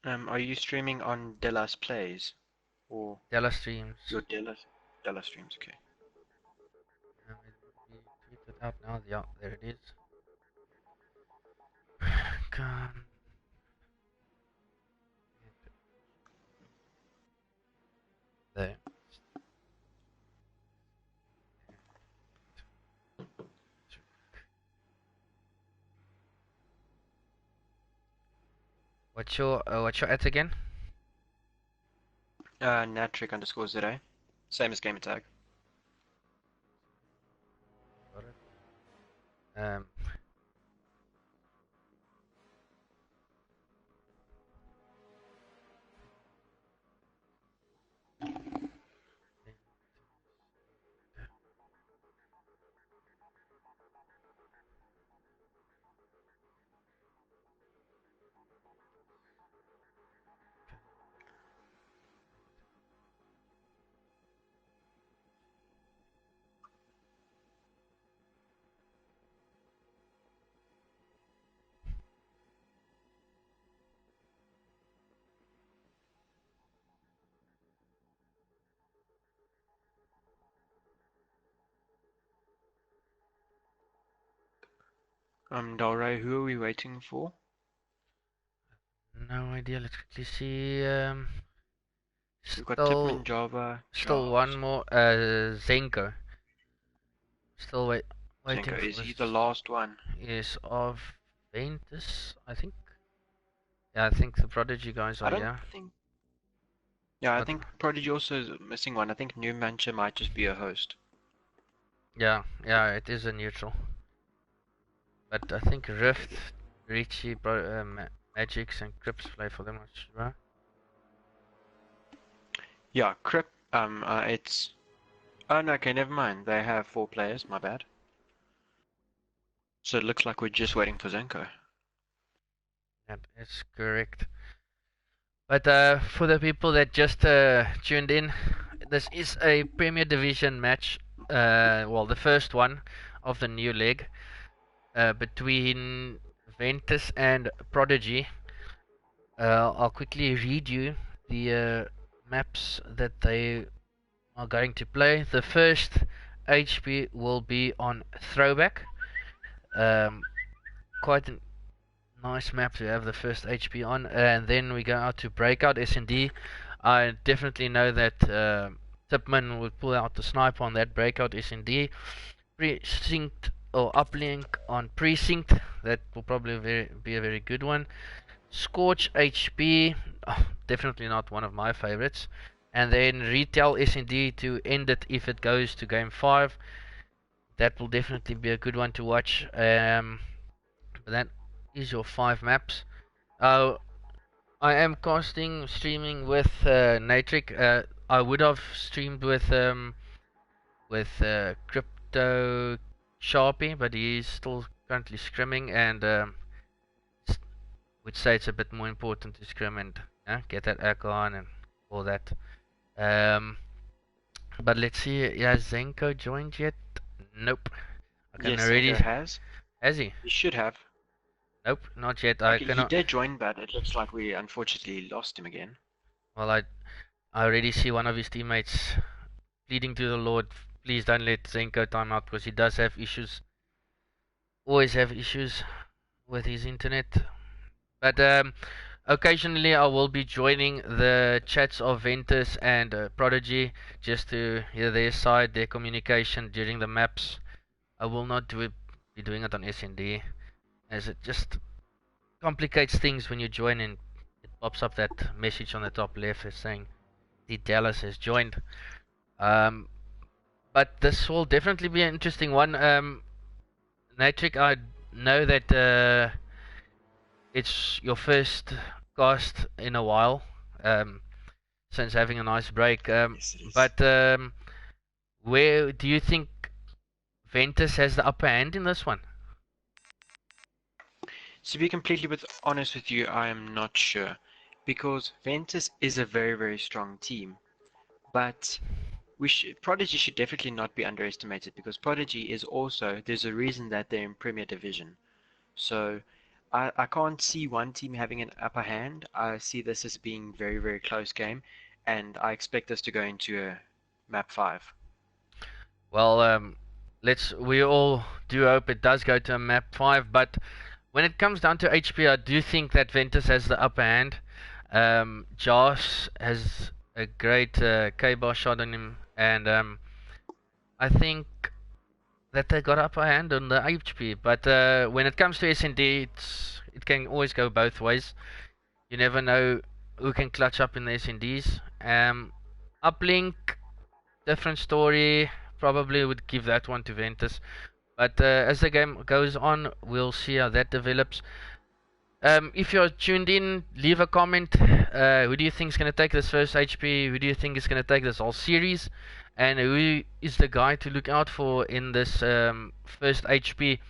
Are you streaming on Della's Plays or Della streams. your Della streams? Okay. It would be tweeted out now. Yeah, there it is. Come. There. What's your at again? Natrick underscore ZA. Same as gamer tag. Got it. Um. Dalray, who are we waiting for? No idea. Let's quickly see. We've got Still, Tipman, Java, still one Charles, more. Zenko. Still waiting Zenko. for Is this. he the last one? Is of Ventus, I think. Yeah, I think the Prodigy guys I are, don't yeah. think. Yeah, I But think Prodigy also is missing one. I think New Mancha might just be a host. yeah, it is a neutral. But I think Rift, Richie, Magix, and Crips play for them, right? Yeah, Crip. It's. Oh no, okay, never mind. They have 4 players. My bad. So it looks like we're just waiting for Zenko. That is correct. But for the people that just tuned in, this is a Premier Division match. Well, the first one of the new leg between Ventus and Prodigy. I'll quickly read you the maps that they are going to play. The first HP will be on Throwback. Um, quite a nice map to have the first HP on, and then we go out to Breakout S&D. I definitely know that Tipman would pull out the sniper on that Breakout S&D. Precinct or Uplink on Precinct, that will probably be a very good one. Scorch HP, oh, definitely not one of my favorites. And then Retail S&D to end it if it goes to game 5. That will definitely be a good one to watch. But that is your 5 maps. I am streaming with Natric. I would have streamed with Crypto Sharpie, but he's still currently scrimming, and would say it's a bit more important to scrim and get that echo on and all that. Um, but let's see. Has Zenko joined yet? Nope. I can Yes, already. Zenko has. Has he? He should have. Nope, not yet. I Okay, he cannot. did join, but it looks like we unfortunately lost him again. Well, I already see one of his teammates pleading to the Lord. Please don't let Zenko time out because he does have issues. Always have issues with his internet. But occasionally I will be joining the chats of Ventus and Prodigy just to hear their side, their communication during the maps. I will not be doing it on SND, as it just complicates things when you join and it pops up that message on the top left as saying the Dallas has joined. Um, but this will definitely be an interesting one. Natric, I know that it's your first cast in a while, since having a nice break. Yes, it is. But where do you think Ventus has the upper hand in this one? To be completely honest with you, I am not sure. Because Ventus is a very, very strong team. But Prodigy should definitely not be underestimated because Prodigy is also, there's a reason that they're in Premier Division. So I can't see one team having an upper hand. I see this as being very, very close game, and I expect us to go into a map 5. Well, we all do hope it does go to a map 5, but when it comes down to HP, I do think that Ventus has the upper hand. Josh has a great K-bar shot on him, and I think that they got upper hand on the HP. But when it comes to SND, it can always go both ways. You never know who can clutch up in the SNDs. Uplink, different story. Probably would give that one to Ventus. But as the game goes on, we'll see how that develops. If you're tuned in, leave a comment. Who do you think is going to take this first HP? Who do you think is going to take this whole series? And who is the guy to look out for in this first HP?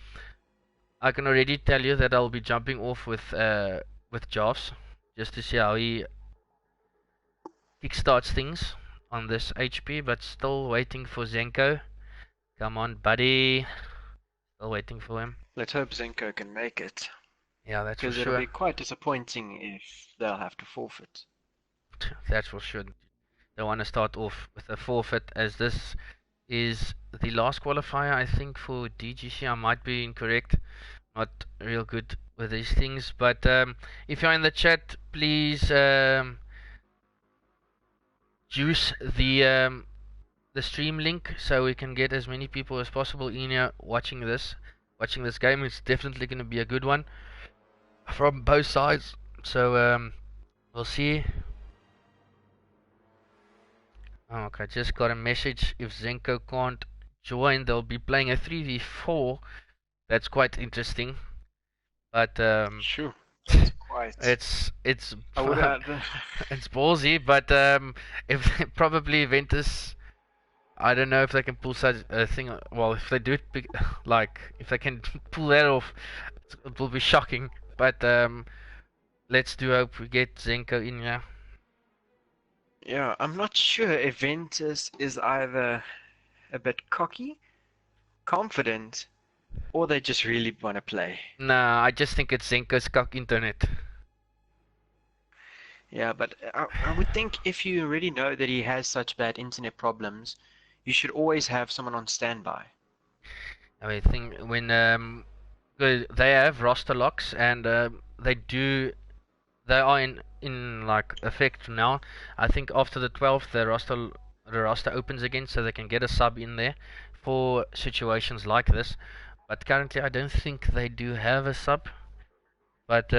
I can already tell you that I'll be jumping off with Joffs, just to see how he kickstarts things on this HP. But still waiting for Zenko. Come on, buddy. Still waiting for him. Let's hope Zenko can make it, Yeah, that's for because it'll sure. be quite disappointing if they'll have to forfeit. That's for sure. Don't want to start off with a forfeit, as this is the last qualifier, I think, for DGC. I might be incorrect. Not real good with these things. But if you're in the chat, please juice the stream link so we can get as many people as possible in here watching this game. It's definitely going to be a good one from both sides. So we'll see. Oh, okay, just got a message. If Zenko can't join, they'll be playing a 3v4. That's quite interesting. But Sure, that's quite. it's I would have. it's ballsy. But if probably Ventus, I don't know if they can pull such a thing. Well, if they do it, like if they can pull that off, it will be shocking. But let's do hope we get Zenko in here. Yeah, I'm not sure if Ventus is either a bit cocky, confident, or they just really want to play. Nah, I just think it's Zenko's cock internet. Yeah, but I would think if you already know that he has such bad internet problems, you should always have someone on standby. I think when they have roster locks, and they are in like effect now. I think after the 12th the roster opens again, so they can get a sub in there for situations like this. But currently I don't think they do have a sub. But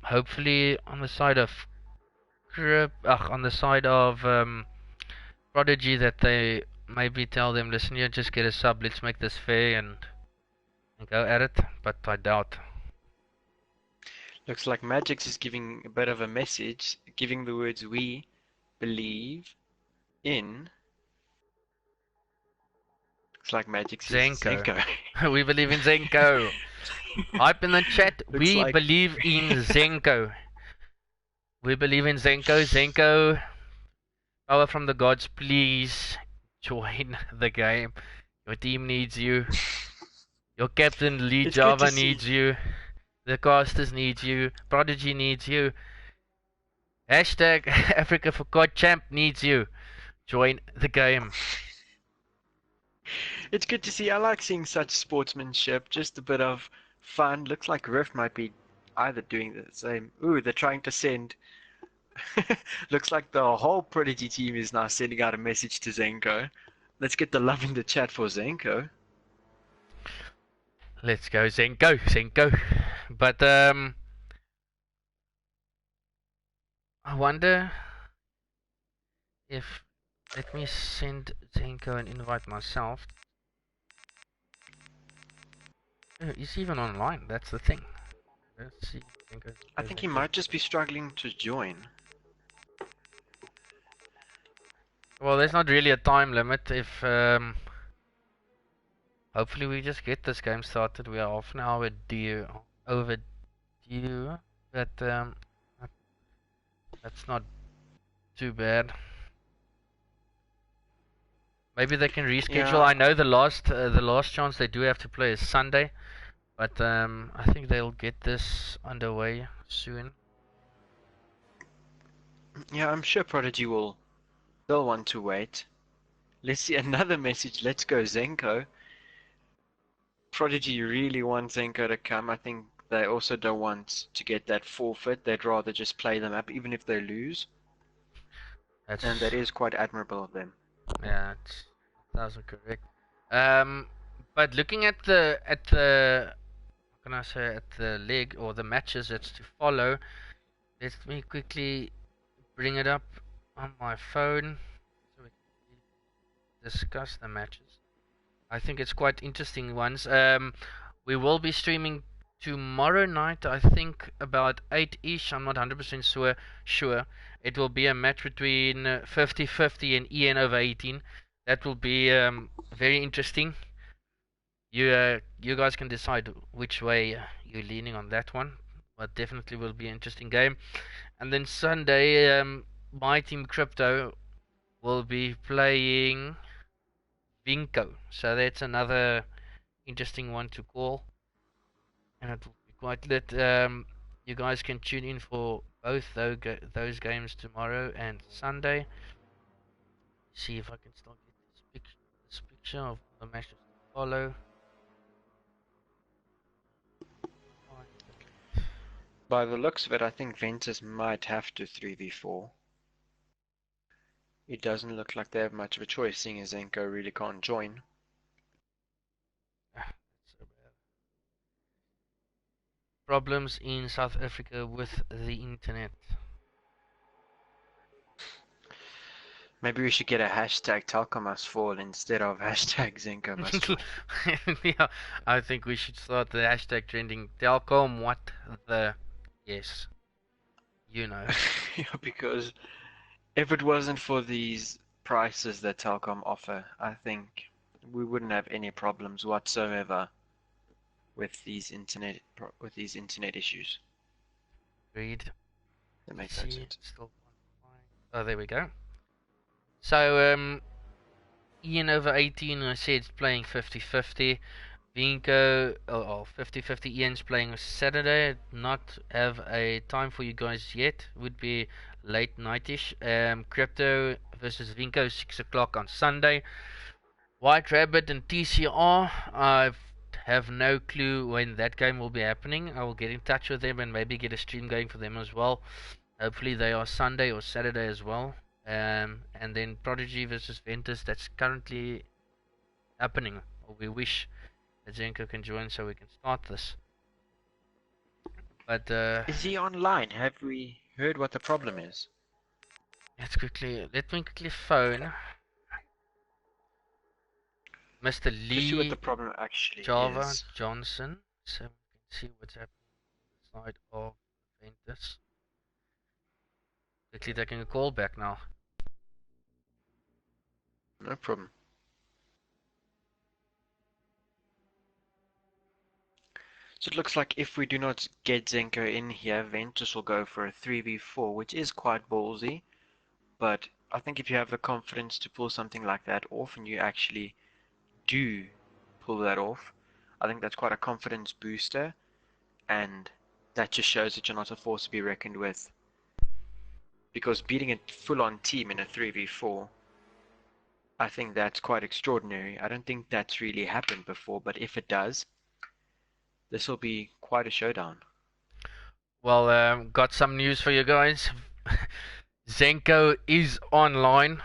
hopefully on the side of Prodigy, that they maybe tell them, listen here, just get a sub, let's make this fair and go at it. But I doubt. Looks like Magix is giving a bit of a message, giving the words "we believe in." Looks like Magix is Zenko. We believe in Zenko. Hype in the chat. We believe in Zenko. We believe in Zenko. Zenko, power from the gods, please join the game. Your team needs you. Your captain Lee Java needs you. The casters need you. Prodigy needs you. Hashtag Africa for God Champ needs you. Join the game. It's good to see. I like seeing such sportsmanship. Just a bit of fun. Looks like Rift might be either doing the same. Ooh, they're trying to send. Looks like the whole Prodigy team is now sending out a message to Zenko. Let's get the love in the chat for Zenko. Let's go Zenko, Zenko. But I wonder if, let me send Zenko an invite myself. Oh, he's even online, that's the thing. Let's see. I think he might just be struggling to join. Well, there's not really a time limit. If hopefully we just get this game started. We are half an hour overdue, but that's not too bad. Maybe they can reschedule. Yeah. I know the last chance they do have to play is Sunday, But I think they'll get this underway soon. Yeah, I'm sure Prodigy will. They'll want to wait. Let's see another message. Let's go, Zenko. Prodigy really want Zenko to come. I think they also don't want to get that forfeit. They'd rather just play them up, even if they lose. And that That's is quite admirable of them. yeah, it's 1,000 correct. Um, but looking at the what can I say, at the leg or the matches that's to follow, let me quickly bring it up on my phone so we can discuss the matches. I think it's quite interesting ones. We will be streaming tomorrow night, I think about 8-ish. I'm not 100% sure. It will be a match between 50-50 and EN over 18. That will be very interesting. You guys can decide which way you're leaning on that one, but definitely will be an interesting game. And then Sunday, my team Crypto will be playing Vinco, so that's another interesting one to call, and it will be quite lit. You guys can tune in for both those games tomorrow and Sunday. See if I can start get this picture of the matches to follow. By the looks of it, I think Ventus might have to 3v4. It doesn't look like they have much of a choice, seeing as Zenko really can't join. That's so bad. Problems in South Africa with the internet. Maybe we should get a hashtag Telkom must fall instead of hashtag Zenko must join. Yeah, I think we should start the hashtag trending Telkom. What the? Yes, you know. Yeah, because if it wasn't for these prices that Telkom offer, I think we wouldn't have any problems whatsoever with these internet issues. Read. That makes no See, sense. still can't find. Oh, there we go. So, Ian over 18, I said it's playing 50-50. Vinko, 50-50. Ian's playing Saturday. Not have a time for you guys yet. Would be late nightish. Crypto versus Vinko, 6 o'clock on Sunday. White Rabbit and TCR. I have no clue when that game will be happening. I will get in touch with them and maybe get a stream going for them as well. Hopefully they are Sunday or Saturday as well. And then Prodigy versus Ventus, that's currently happening. Or we wish that Zenko can join so we can start this. But Is he online? Have we heard what the problem is? let me quickly phone Mr. To see what the Lee problem actually Java is. Johnson, so we can see what's happening on the side of Ventus. Quickly taking a call back now. No problem. So it looks like if we do not get Zenko in here, Ventus will go for a 3v4, which is quite ballsy. But I think if you have the confidence to pull something like that off, and you actually do pull that off, I think that's quite a confidence booster, and that just shows that you're not a force to be reckoned with. Because beating a full-on team in a 3v4, I think that's quite extraordinary. I don't think that's really happened before, but if it does, this will be quite a showdown. Well, got some news for you guys. Zenko is online.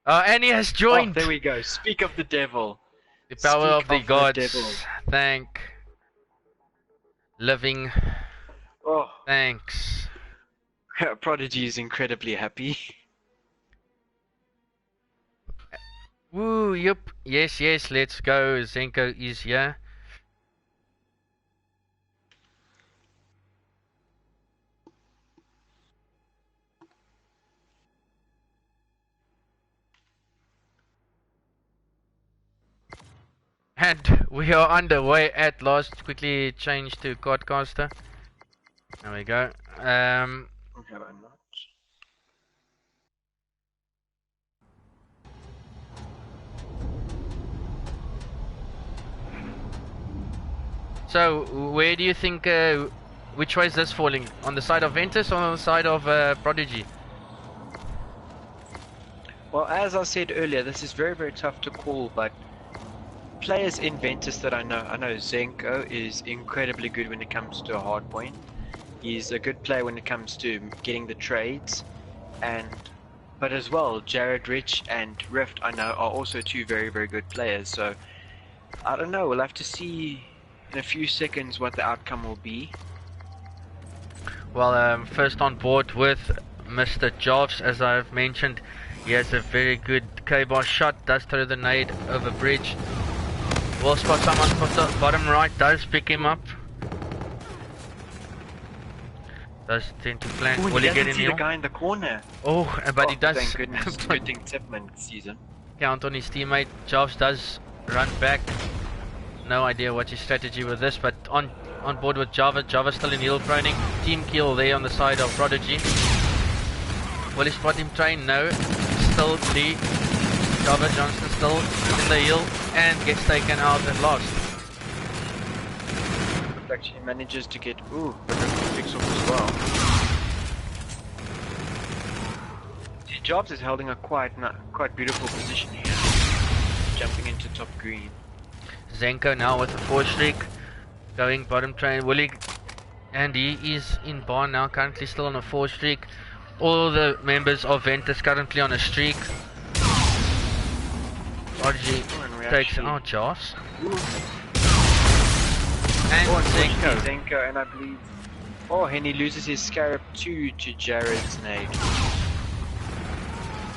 And he has Oh, joined! there we go. Speak of the devil. The power Speak of the of the gods. devil. Thank. Living. Oh, Thanks. Prodigy is incredibly happy. Woo, yep. Yes, let's go. Zenko is here. And we are underway at last. Quickly change to Quadcaster. There we go. Have I not? So, where do you think, which way is this falling? On the side of Ventus or on the side of Prodigy? Well, as I said earlier, this is very, very tough to call, but players in Ventus that I know Zenko is incredibly good when it comes to a hard point. He's a good player when it comes to getting the trades, but as well, Jared Rich and Rift I know are also two very, very good players. So I don't know. We'll have to see in a few seconds what the outcome will be. Well, first on board with Mr. Jobs, as I've mentioned, he has a very good K-bar shot, does throw the nade over bridge. Will spot someone from the bottom right, does pick him up. Does tend to flank. Ooh, Will he get in see here? the guy in the corner. Oh, but he does. Thank goodness. Good thing Tipman sees him. Count on his teammate. Jobs does run back. No idea what's his strategy with this, but on board with Java. Java still in heal proning. Team kill there on the side of Prodigy. Will he spot him train? No. Still Lee. Java Johnson still in the heal and gets taken out and lost. Actually manages to get the fix off as well. See, Jobs is holding a quite beautiful position here, jumping into top green. Zenko now with a 4 streak, going bottom train. Willie, and he is in bar now, currently still on a 4 streak. All the members of Ventus currently on a streak. Prodigy takes out Joss. And Zenko, and I believe... Oh, and he loses his Scarab 2 to Jared's nade.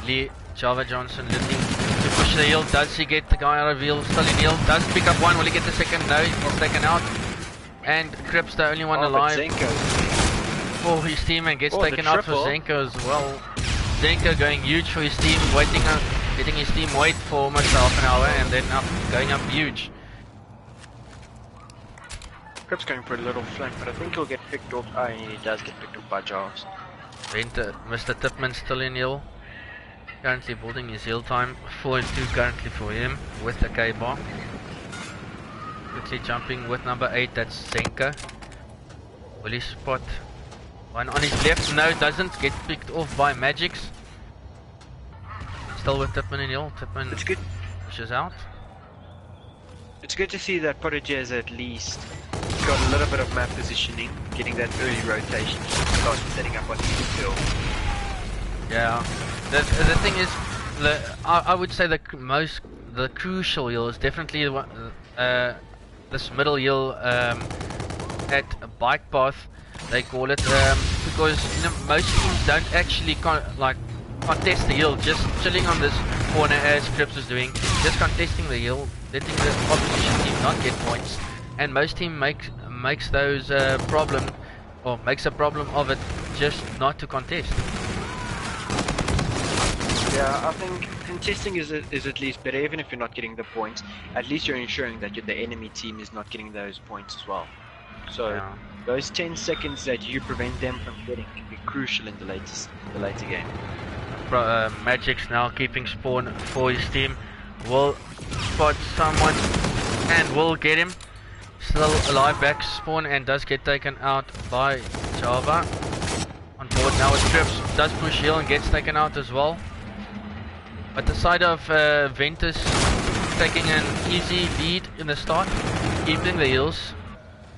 Lee, Java Johnson looking to push the heal. Does he get the guy out of heal? Still in heal. Does pick up one. Will he get the second? No, he's taken out. And Crip's the only one alive. For his team and gets taken out for Zenko as well. Zenko going huge for his team, letting his team wait for almost half an hour and then going up huge. Crip's going for a little flank, but I think he'll get picked off. Oh, he does get picked off by Jarvis. Mr. Tipman still in heal. Currently building his heal time. 4-2 currently for him with the K-bar. Quickly jumping with number 8, that's Zenko. Will he spot one on his left? No, doesn't. Get picked off by Magix. Still with Tipman in heal. Tipman pushes out. It's good to see that Prodigy has at least got a little bit of map positioning, getting that early rotation, start setting up on the field. Yeah, the thing is, I would say the crucial heal is definitely this middle heal at a bike path, they call it, because most teams don't actually contest the heal, just chilling on this corner as Crips is doing, just contesting the heal, letting the opposition team not get points. And most team makes those problem, or makes a problem of it, just not to contest. Yeah, I think contesting is at least better, even if you're not getting the points. At least you're ensuring that the enemy team is not getting those points as well. So yeah, those 10 seconds that you prevent them from getting can be crucial in the later game. Magic's now keeping spawn for his team. Will spot someone and will get him. Still alive back spawn and does get taken out by Java. On board now with Crips, does push heal and gets taken out as well. At the side of Ventus taking an easy lead in the start, keeping the heals.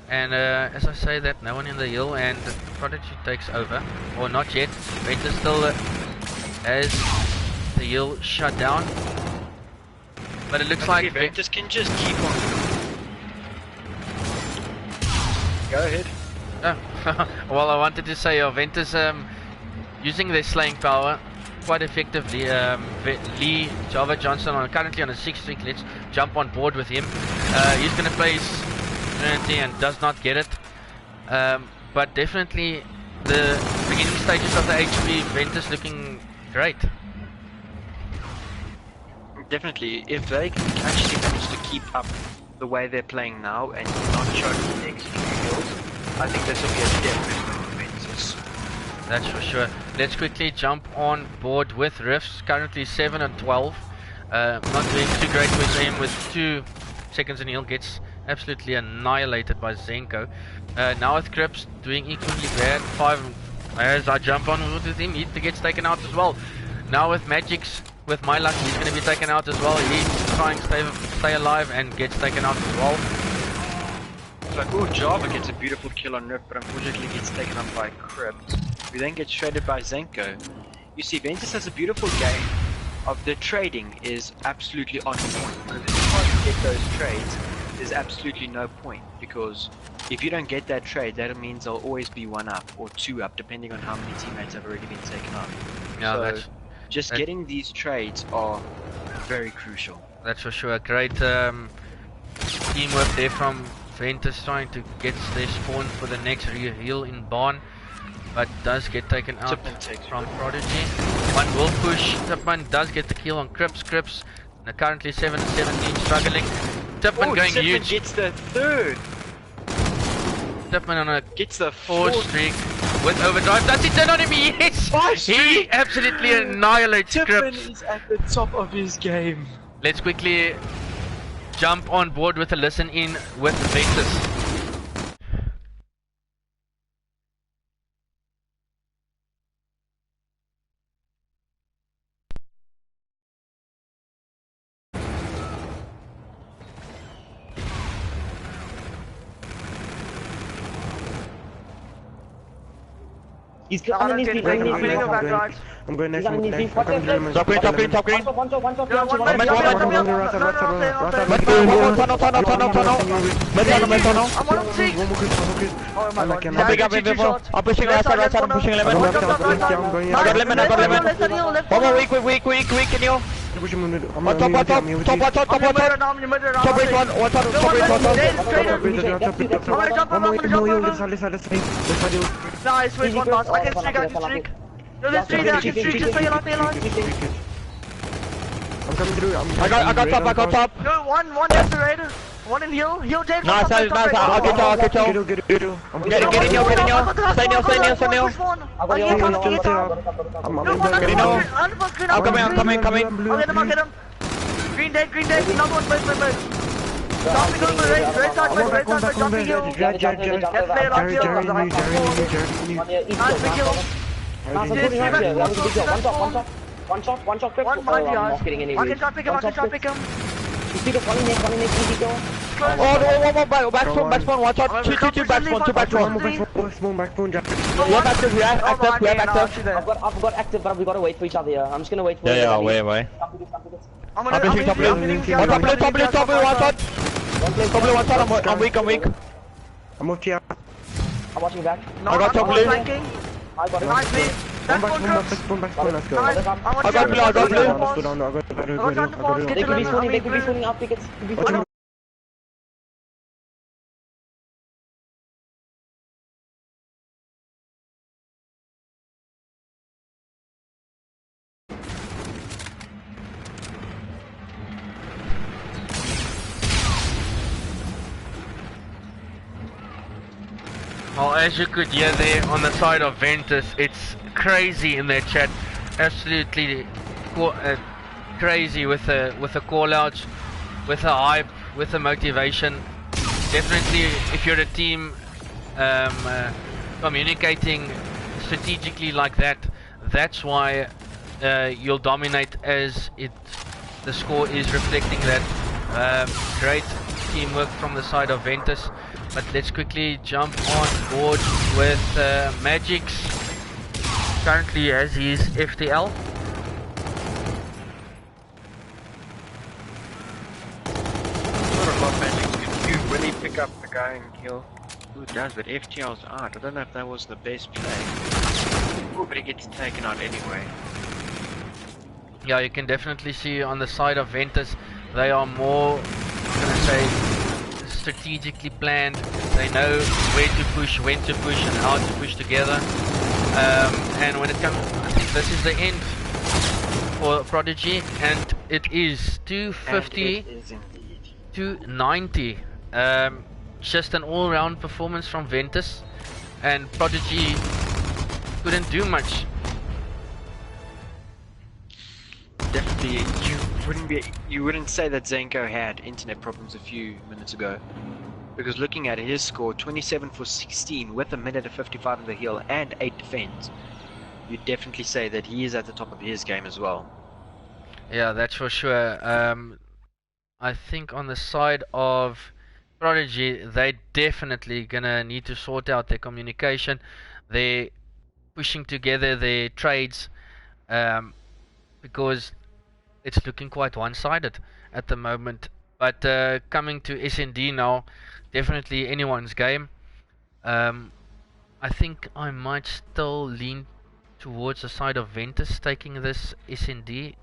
And as I say that, no one in the hill and Prodigy takes over. Or not yet. Ventus still has the hill shut down. But it looks like Ventus can just keep on. Go ahead. Oh, well, I wanted to say Ventus using their slaying power quite effectively. Lee, Java Johnson are currently on a 6 streak. Let's jump on board with him. He's going to play Trinity and does not get it. But definitely the beginning stages of the HP, Ventus looking great. Definitely, if they can actually manage to keep up the way they're playing now and not choke the next few kills, I think this will be a definite win for Ventus. That's for sure. Let's quickly jump on board with Rifts, currently 7 and 12. Not doing too great with him with 2 seconds in heal, gets absolutely annihilated by Zenko. Now with Crips doing equally bad. 5 as I jump on with him, he gets taken out as well. Now with Magic's, with my luck, he's going to be taken out as well. He's trying to stay alive and gets taken out as well. It's like, oh, Java gets a beautiful kill on Rip, but unfortunately gets taken up by Crypt, who then gets shredded by Zenko. You see, Ventus has a beautiful game of the trading is absolutely on point. Because if you can't get those trades, there's absolutely no point. Because if you don't get that trade, that means there'll always be 1 up or 2 up, depending on how many teammates have already been taken out. Yeah, so getting these trades are very crucial. That's for sure. Great teamwork there from Ventus, trying to get their spawn for the next heal in barn, but does get taken out from Prodigy. One will push. Tipman does get the kill on Crips. Crips currently 7-17, struggling. Tipman going Tipman huge. Gets the 3rd. Tipman on a gets the 4th streak with overdrive. Does he turn on him? Yes! He absolutely annihilates Crips. Tipman is at the top of his game. Let's quickly jump on board with a listen in with Ventus. He's coming in his I'm gonna go back right. I'm going next. I'm going Top green. Top green. One I'm on him, six. Oh my god. I'm pushing right side. I'm pushing left. I got lemon. One more weak. Can you? On top. Top right, Nice, wait, one pass. I can streak. No, there's 3 there, I can streak, just stay alive. I'm coming through. I got top. No, one desperate. One in heal, James. Nice, I'll get you. Get you. Get in, yo. Stay near. I'm coming. I'll get him. Green dead. Another one, wait. Stop me going to right side, jumping heal. Let's play it on heal. Nice, big heal. One shot quick. One might be I'm hard. not getting any I can try pick him. One back spawn, one shot, two back spawn. We have active. I've got active, but we gotta wait for each other here. I'm just gonna wait for wait. I'm top blue, one shot. I'm weak. I'm moved here. I'm watching back. I got top blue. I got it. Nice me. That's one Back spawn, let's go. Nice. I got blue. They could be spawning up, pickets. Well, as you could hear there on the side of Ventus, it's crazy in their chat. Absolutely crazy with the call outs, with the hype, with the motivation. Definitely, if you're a team communicating strategically like that, that's why you'll dominate, as the score is reflecting that. Great teamwork from the side of Ventus. But let's quickly jump on board with Magix, currently as his FTL. Not a lot, Magix. You really pick up the guy and kill. Who does, but FTL's out. I don't know if that was the best play. Ooh, but he gets taken out anyway. Yeah, you can definitely see on the side of Ventus, they are more, I'm gonna say, strategically planned. They know where to push, when to push, and how to push together. And when it comes, I think this is the end for Prodigy, and it is 250 to 90. Just an all-round performance from Ventus, and Prodigy couldn't do much. Definitely, you wouldn't say that Zenko had internet problems a few minutes ago. Because looking at his score, 27 for 16 with a minute of 55 in the heel and 8 defense, you'd definitely say that he is at the top of his game as well. Yeah, that's for sure. I think on the side of Prodigy, they definitely gonna need to sort out their communication. They're pushing together their trades, because it's looking quite one-sided at the moment. But coming to SND now, definitely anyone's game. I think I might still lean towards the side of Ventus taking this SND.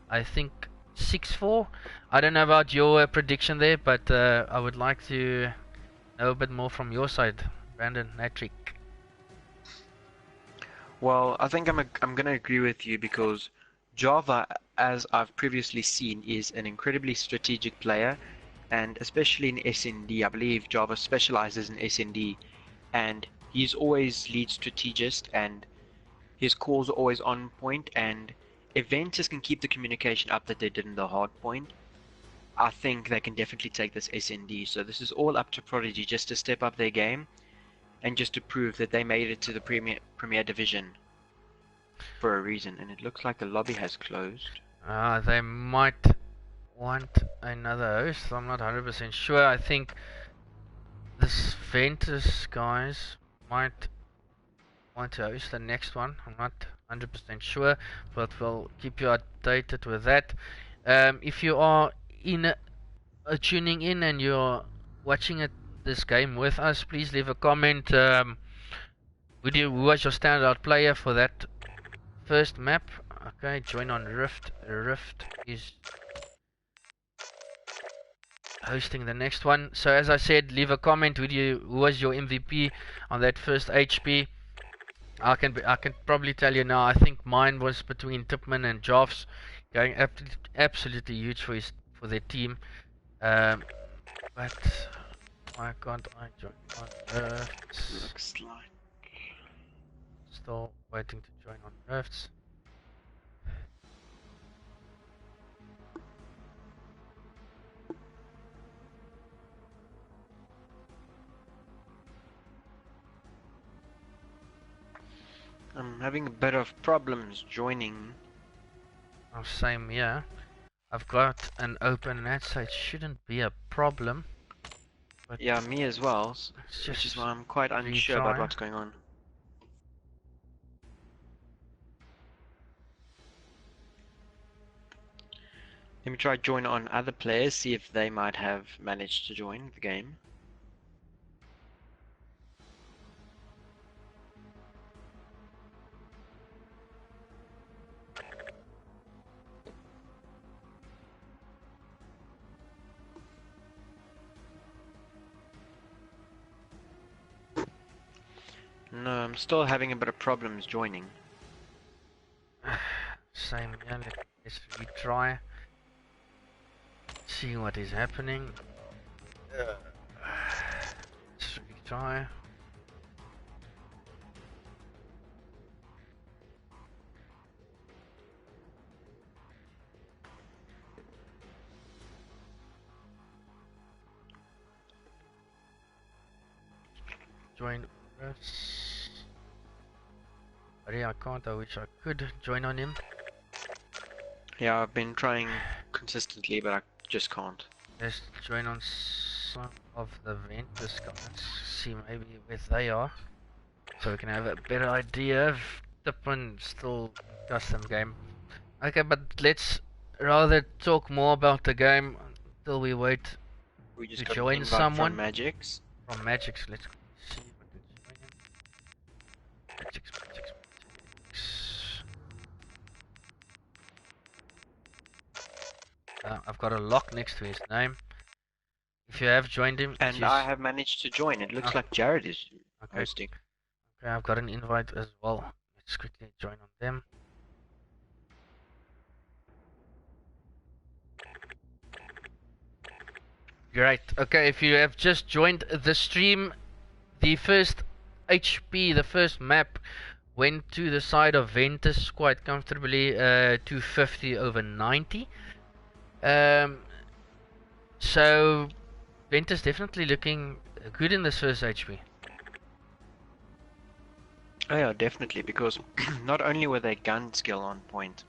I think 6-4. I don't know about your prediction there, but I would like to know a bit more from your side, Brandon Natrick. Well, I think I'm going to agree with you because Java, as I've previously seen, is an incredibly strategic player, and especially in SND, I believe Java specializes in SND, and he's always lead strategist, and his calls are always on point, and if Ventus can keep the communication up that they did in the hard point, I think they can definitely take this SND. So this is all up to Prodigy just to step up their game and just to prove that they made it to the Premier Division for a reason. And it looks like the lobby has closed. They might want another host. I'm not 100% sure. I think this Ventus guys might want to host the next one. I'm not 100% sure, but we'll keep you updated with that. If you are tuning in and you're watching this game with us, please leave a comment. Who was your standout player for that first map? Okay, join on Rift. Rift is hosting the next one. So as I said, leave a comment. Who was your MVP on that first HP? I can probably tell you now. I think mine was between Tipman and Joffs, going absolutely huge for their team. But why can't I join on Rifts? Looks like Still waiting to join on Rifts. I'm having a bit of problems joining. Oh, same, yeah. I've got an open net, so it shouldn't be a problem. But Yeah, me as well, which is why I'm quite unsure about what's going on. Let me try join on other players, see if they might have managed to join the game. No, I'm still having a bit of problems joining. Same, yeah. Let's retry. See what is happening. Let's retry. Join us. But yeah, I can't. I wish I could join on him. Yeah, I've been trying consistently, but I just can't. Let's join on some of the Ventus guys. See maybe where they are, so we can have a better idea of Tipman still custom game. Okay, but let's rather talk more about the game until we wait We just to got join an invite someone from Magix. from Magix. Let's see what is joining. Magix. I've got a lock next to his name. If you have joined him, And I have managed to join. It looks like Jared is okay. hosting. Okay, I've got an invite as well. Let's quickly join on them. Great. Okay, if you have just joined the stream, the first HP, the first map, went to the side of Ventus quite comfortably, 250 over 90. So Ventus definitely looking good in this first HP. Oh yeah, definitely, because not only were their gun skill on point,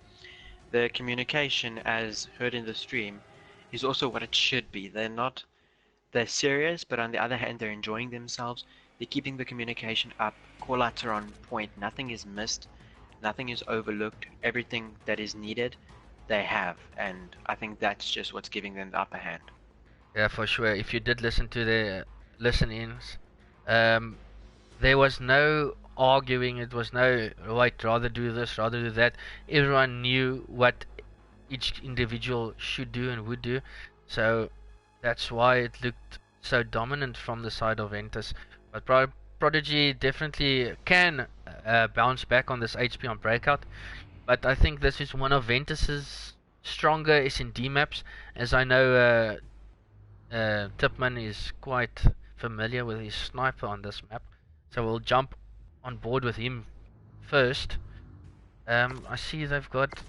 their communication, as heard in the stream, is also what it should be. They're serious, but on the other hand, they're enjoying themselves. They're keeping the communication up. Call-outs are on point. Nothing is missed. Nothing is overlooked. Everything that is needed, they have. And I think that's just what's giving them the upper hand. Yeah, for sure. If you did listen to the listen-ins, there was no arguing. It was no, right, rather do this, rather do that. Everyone knew what each individual should do and would do. So that's why it looked so dominant from the side of Ventus. But Prodigy definitely can bounce back on this HP on breakout. But I think this is one of Ventus's stronger S&D maps, as I know Tipman is quite familiar with his sniper on this map. So we'll jump on board with him first. I see they've got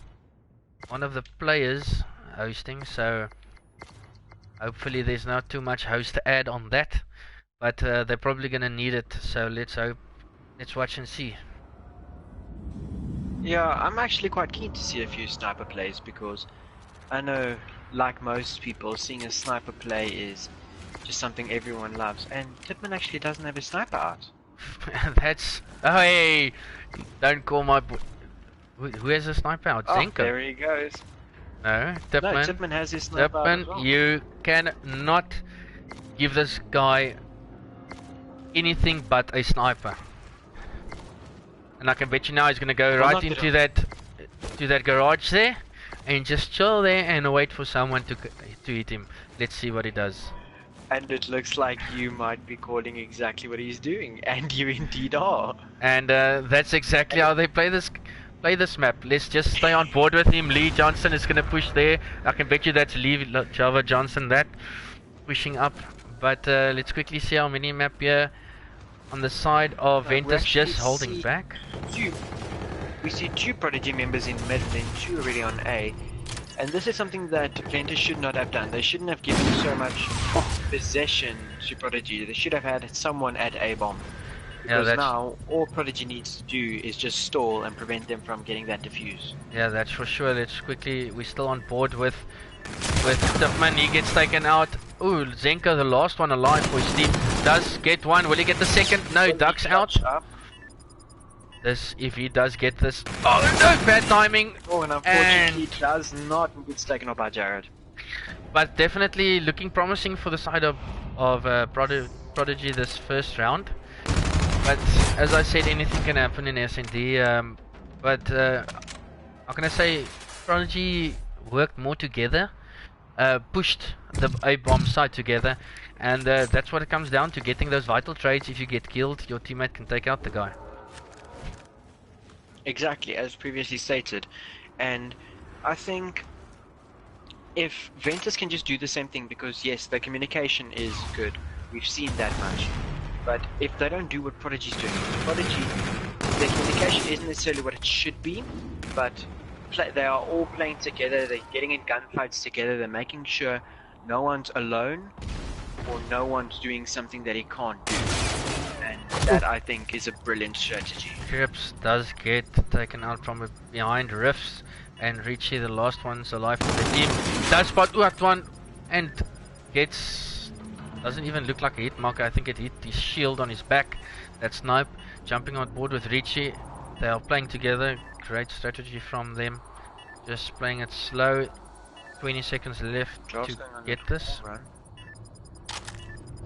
one of the players hosting, so hopefully there's not too much host to add on that, but they're probably gonna need it, so let's watch and see. Yeah, I'm actually quite keen to see a few sniper plays, because I know, like most people, seeing a sniper play is just something everyone loves, and Tipman actually doesn't have a sniper out. That's... Oh, hey! Don't call my... Who has a sniper out? Oh, Zenko? there he goes. No, Tipman. No, Tipman has his sniper out as well. You cannot give this guy anything but a sniper. And I can bet you now he's gonna go right into that garage there and just chill there and wait for someone to hit him. Let's see what he does. And it looks like you might be calling exactly what he's doing, and you indeed are. And that's exactly how they play this map. Let's just stay on board with him. Lee Johnson is gonna push there. I can bet you that's Lee Java Johnson that pushing up. But let's quickly see our mini map here on the side of Ventus, just holding back. We see two Prodigy members in mid and two already on A. And this is something that Ventus should not have done. They shouldn't have given so much possession to Prodigy. They should have had someone at A bomb. Because now all Prodigy needs to do is just stall and prevent them from getting that defuse. Yeah, that's for sure. Let's quickly, we're still on board with Tipman. He gets taken out. Ooh, Zenko, the last one alive for his team, does get one. Will he get the second? No, ducks out. This, if he does get this, oh no, bad timing. Oh, and unfortunately he does not, and gets taken off by Jared. But definitely looking promising for the side of Prodigy this first round. But as I said, anything can happen in S&D. But how can I say, Prodigy worked more together, pushed the A-bomb side together, and that's what it comes down to, getting those vital trades. If you get killed, your teammate can take out the guy. Exactly, as previously stated. And I think if Ventus can just do the same thing, because yes, the communication is good, we've seen that much. But if they don't do what Prodigy's doing, their communication isn't necessarily what it should be, but they are all playing together, they're getting in gunfights together, they're making sure no one's alone, or no one's doing something that he can't do. And that, I think, is a brilliant strategy. Trips does get taken out from behind Rifts, and Richie, the last one's alive for the team, does spot that one, and doesn't even look like a hit marker. I think it hit his shield on his back. That snipe, jumping on board with Richie. They are playing together. Great strategy from them. Just playing it slow. 20 seconds left to get this.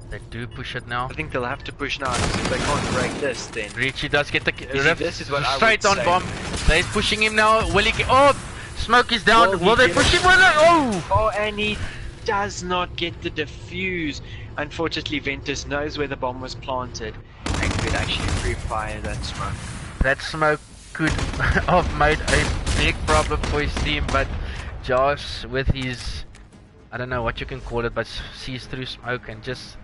They do push it now. I think they'll have to push now, because if they can't break this, then Richie does get the this is what straight I on would bomb. They're pushing him now. Will he get... Oh! Smoke is down. Will they push him? Oh, and he does not get the defuse. Unfortunately, Ventus knows where the bomb was planted and could actually pre-fire that smoke. That smoke could have made a big problem for his team, but Josh, with his, I don't know what you can call it, but sees through smoke and just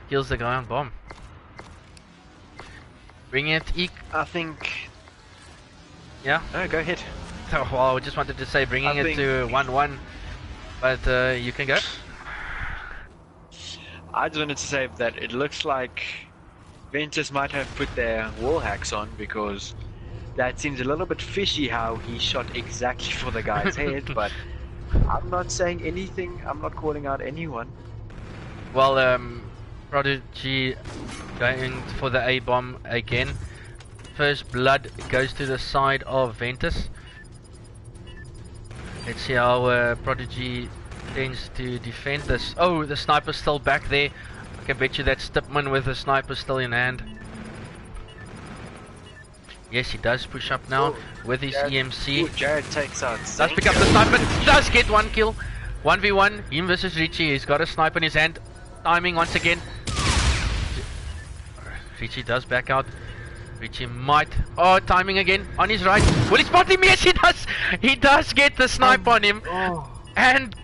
kills the guy on bomb. Bring it, I think... Yeah? Oh, go ahead. Oh, well, I just wanted to say bringing it to 1-1, but you can go. I just wanted to say that it looks like Ventus might have put their wall hacks on, because that seems a little bit fishy how he shot exactly for the guy's head, but I'm not saying anything, I'm not calling out anyone. Well, Prodigy going for the A-bomb again. First blood goes to the side of Ventus. Let's see how Prodigy tends to defend this. Oh, the sniper's still back there. I can bet you that's Stipman with the sniper still in hand. Yes, he does push up now with his EMC. Jared takes out. Does pick up the sniper. Does get one kill. 1v1. Him versus Richie. He's got a sniper in his hand. Timing once again. Richie does back out. Richie might. Oh, timing again on his right. Will he spot him? Yes, he does. He does get the snipe on him, and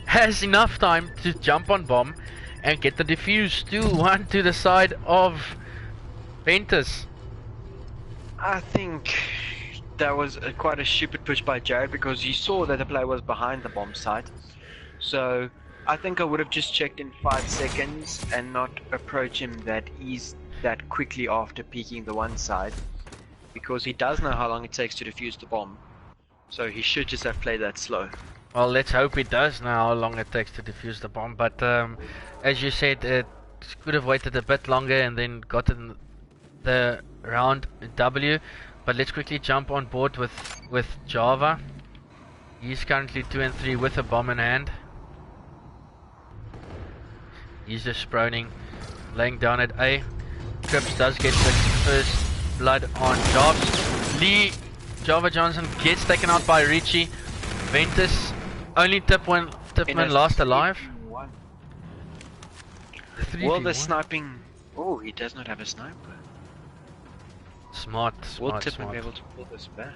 has enough time to jump on bomb and get the defuse. 2-1 to the side of Ventus. I think that was quite a stupid push by Jared, because he saw that the player was behind the bomb site. So I think I would have just checked in 5 seconds and not approach him that quickly after peeking the one side, because he does know how long it takes to defuse the bomb. So he should just have played that slow. Well, let's hope he does know how long it takes to defuse the bomb. But as you said, it could have waited a bit longer and then gotten the round W. But let's quickly jump on board with Java. He's currently 2 and 3 with a bomb in hand. He's just sproning, laying down at A. Trips does get the first blood on Jobs. Lee Java Johnson gets taken out by Richie. Ventus only Tipman last alive. 3v1. Well, the sniping. Oh, he does not have a sniper. Smart. Will Tipman be able to pull this back?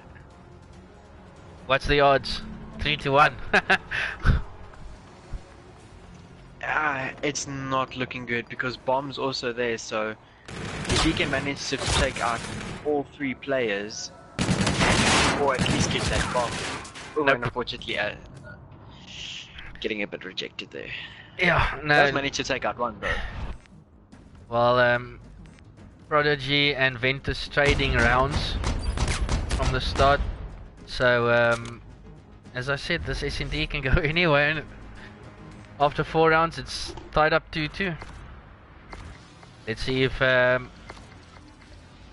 What's the odds? 3-1. It's not looking good, because bomb's also there, so if he can manage to take out all 3 players, or at least get that bomb. Oh, Nope. and unfortunately, getting a bit rejected there. Yeah, no. Does manage to take out one though. Well, Prodigy and Ventus trading rounds from the start. So, as I said, this S&D can go anywhere. And after 4 rounds, it's tied up 2-2. Let's see if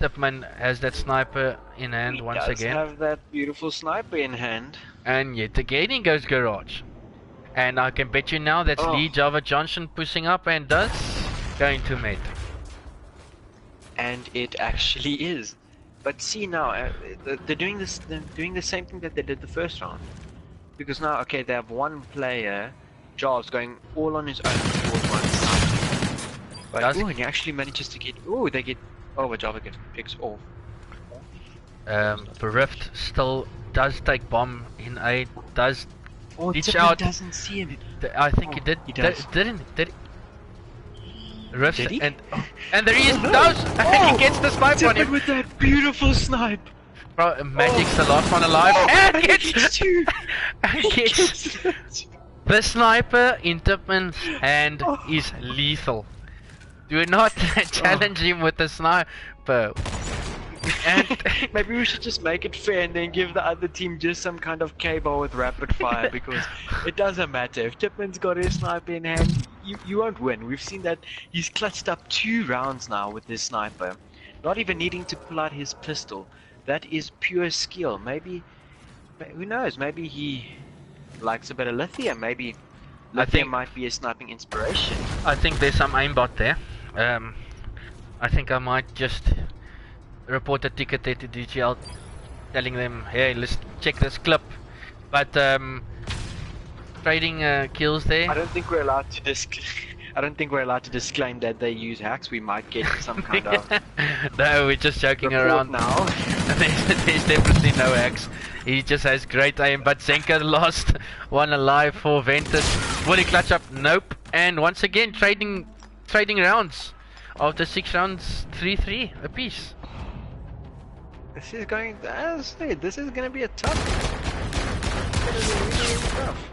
Tipman has that sniper in hand once again. He does have that beautiful sniper in hand. And yet again he goes garage. And I can bet you now that's Lee Java Johnson pushing up and does going to mate. And it actually is. But see now, they're doing this. They're doing the same thing that they did the first round. Because now, okay, they have one player, Jarves, going all on his own towards one side. But and he actually manages to get. Oh, they get. Oh, but Java picks off. The Rift still does take bomb in A. Does ditch out. out. Doesn't see him. I think he did. He does. Did Rift Did he? and there he is. Does and he gets the snipe on him. With that beautiful snipe. Bro, Magic's the last one alive and gets two. and gets the sniper in Tipman's hand is lethal. Do not challenge him with the sniper. And maybe we should just make it fair and then give the other team just some kind of cable with rapid fire, because it doesn't matter. If Tipman's got his sniper in hand, you won't win. We've seen that he's clutched up 2 rounds now with his sniper, not even needing to pull out his pistol. That is pure skill. Maybe, who knows, maybe he likes a bit of lithium. Maybe lithium might be a sniping inspiration. I think there's some aimbot there. I think I might just report a ticket there to DGL, telling them, hey, let's check this clip. But trading kills there. I don't think we're allowed to disclaim that they use hacks. We might get some kind of. No, we're just joking around now. there's definitely no hacks. He just has great aim. But Zenka lost one alive for Ventus. Will he clutch up? Nope. And once again, trading rounds. After 6 rounds, 3-3 apiece. This is going. This is going to be a tough. It's gonna be really tough.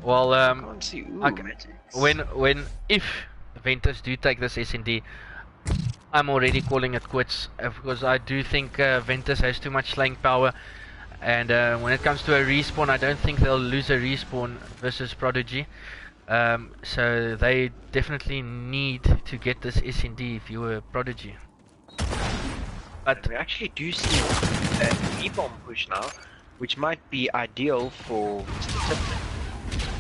Well, I can't see. Ooh, okay. Magics. If Ventus do take this SND, I'm already calling it quits because I do think Ventus has too much slaying power, and when it comes to a respawn, I don't think they'll lose a respawn versus Prodigy. So they definitely need to get this SND if you were Prodigy. But we actually do see a E-bomb push now, which might be ideal for Mr. Tipman.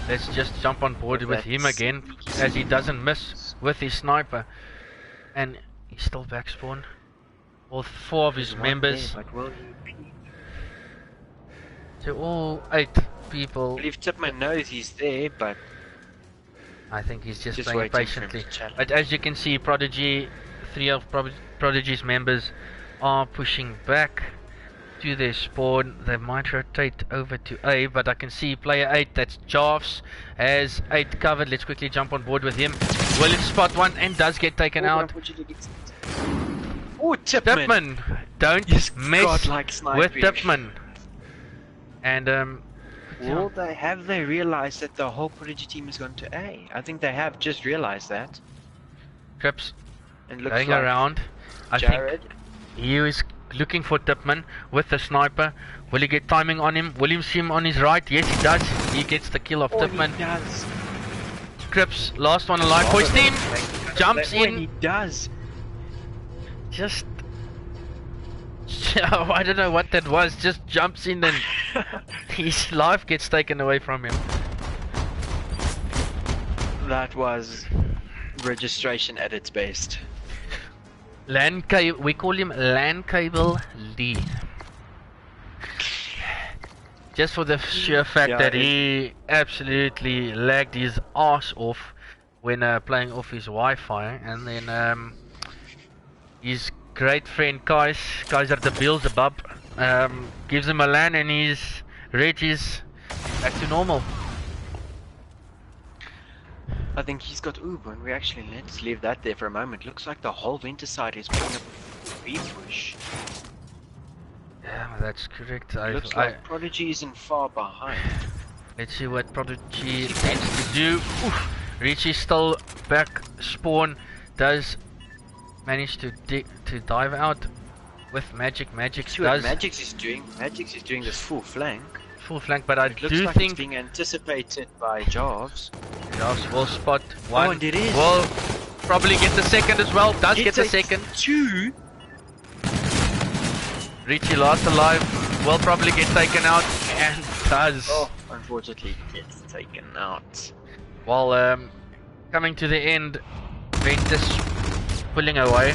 let's just jump on board with him again, as he doesn't miss with his sniper. And he's still back spawn. All 4 of his members. There, but will he be? So all 8 people. I believe Tipman knows he's there, but I think he's just playing waiting for him to patiently. challenge. But as you can see, Prodigy, 3 of Prodigy's members are pushing back to their spawn. They might rotate over to A, but I can see player 8, that's Jarves, has 8 covered. Let's quickly jump on board with him. Will it spot one and does get taken out. Oh, Tipman! Tipman! Don't mess godlike with sniping. Tipman. And Well, have they realized that the whole Prodigy team has gone to A? I think they have just realized that. Trips And looks going like around. I Jared. think he is looking for Tipman with the sniper. Will he get timing on him? Will he see him on his right? Yes, he does. He gets the kill of Tipman. He does. Crips, last one alive for his team. Jumps He in. does. Just I don't know what that was. Just jumps in and his life gets taken away from him. That was registration at its best. LAN cable. We call him LAN cable Lee. Just for the sheer fact that he absolutely lagged his ass off when playing off his Wi-Fi, and then his great friend Kaiser the Beelzebub gives him a LAN, and his reg is back to normal. I think he's got Uber, and let's leave that there for a moment. Looks like the whole Ventus side is putting up a B push. Yeah, that's correct. Looks like Prodigy isn't far behind. Let's see what Prodigy tends to do. Oof. Richie still back spawn, does manage to dive out with Magic. Magix does. Magix is doing this full flank. Full flank, but I Looks do like think it's being anticipated by Jarves. Jarves will spot one. Oh, and it is. Will probably get the second as well. Does get the second. 2. Richie last alive. Will probably get taken out and does. Oh, unfortunately gets taken out. While coming to the end, Ventus pulling away,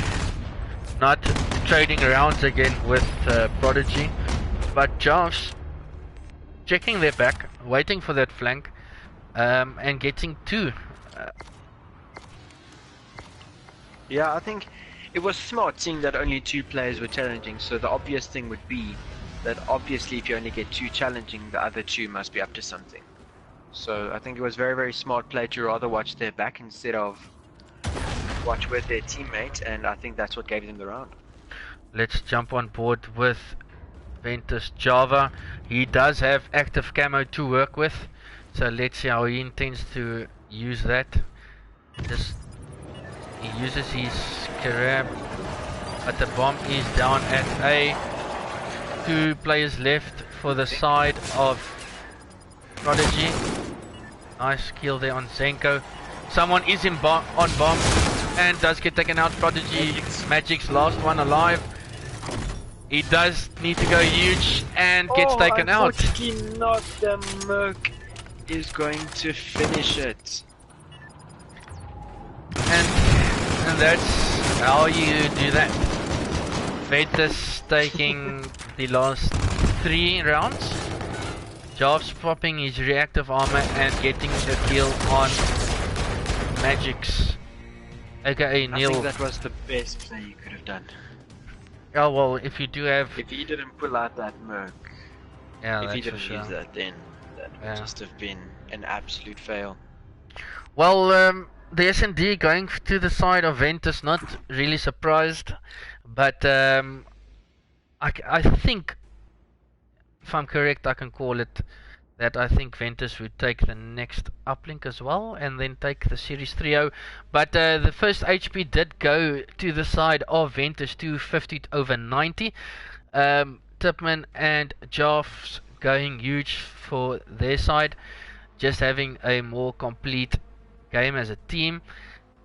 not trading rounds again with Prodigy, but Jarves checking their back, waiting for that flank, and getting 2. Yeah, I think it was smart seeing that only 2 players were challenging, so the obvious thing would be that obviously if you only get 2 challenging, the other 2 must be up to something. So I think it was very, very smart play to rather watch their back instead of watch with their teammate, and I think that's what gave them the round. Let's jump on board with Ventus Java. He does have active camo to work with, so let's see how he intends to use that. He uses his Karab, but the bomb is down at A. 2 players left for the side of Prodigy. Nice kill there on Zenko. Someone is on bomb and does get taken out. Prodigy, Magic's last one alive. He does need to go huge and gets taken out. Unfortunately not. The Merc is going to finish it. And that's how you do that. Ventus taking the last 3 rounds. Jarves popping his reactive armor and getting the kill on Magix, aka Neil. I think that was the best play you could have done. Oh well, if you do have... If he didn't pull out that Merc, Yeah, if he that's didn't for sure. use that, then that would just have been an absolute fail. Well, the S&D going to the side of Ventus, not really surprised, but I think, if I'm correct, I can call it, that I think Ventus would take the next uplink as well, and then take the Series 3-0. But the first HP did go to the side of Ventus, 250 over 90. Tipman and Joffs going huge for their side, just having a more complete game as a team.